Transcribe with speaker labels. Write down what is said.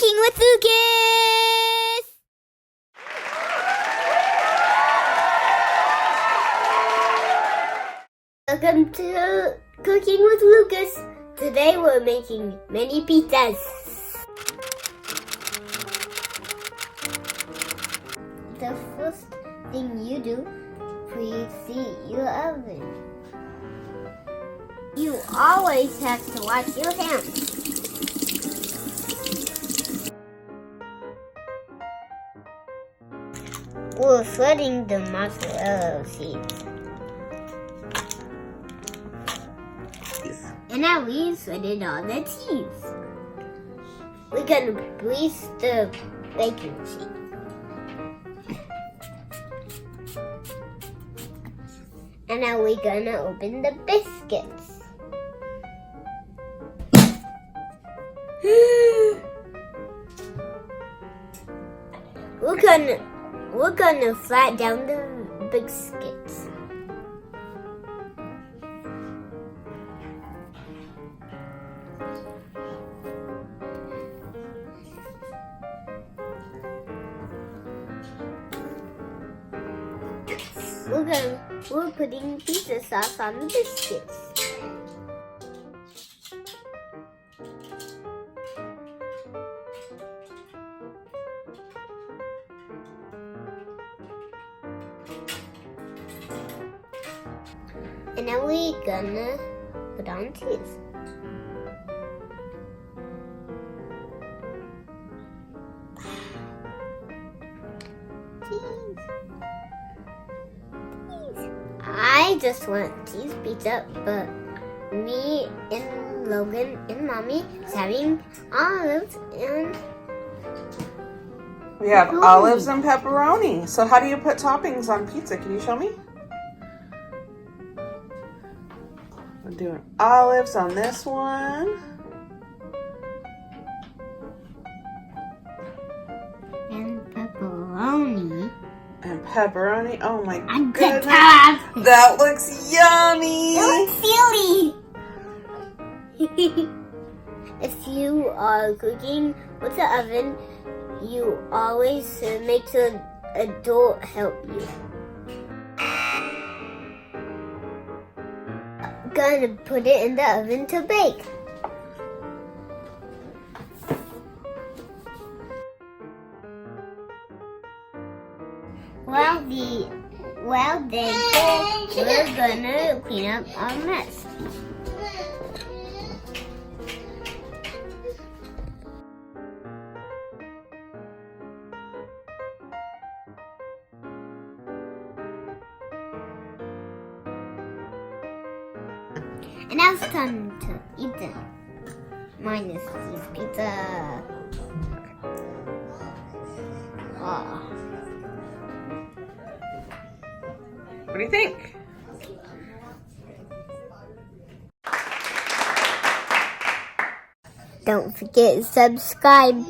Speaker 1: Cooking with Lucas! Welcome to Cooking with Lucas. Today we're making mini pizzas. The first thing you do, preheat your oven. You always have to wash your hands. We're shredding the mozzarella seeds. And now we shredded all the cheese. We're gonna grease the baking sheet. And now we're gonna open the biscuits. We're gonna flat down the biscuits. We're putting pizza sauce on the biscuits. And now we're gonna put on cheese. I just want cheese pizza, but me and Logan and Mommy is having olives and
Speaker 2: we have olives and pepperoni. So how do you put toppings on pizza? Can you show me? We're doing olives on this one.
Speaker 1: And pepperoni.
Speaker 2: And pepperoni. Oh my
Speaker 1: On the
Speaker 2: goodness.
Speaker 1: top.
Speaker 2: That looks yummy.
Speaker 1: It looks silly. If you are cooking with the oven, you always make sure an adult help you. Gonna put it in the oven to bake. Well then, we're gonna clean up our mess. And now it's time to eat them. Mine is cheese pizza. Oh.
Speaker 2: What do you think?
Speaker 1: Don't forget to subscribe.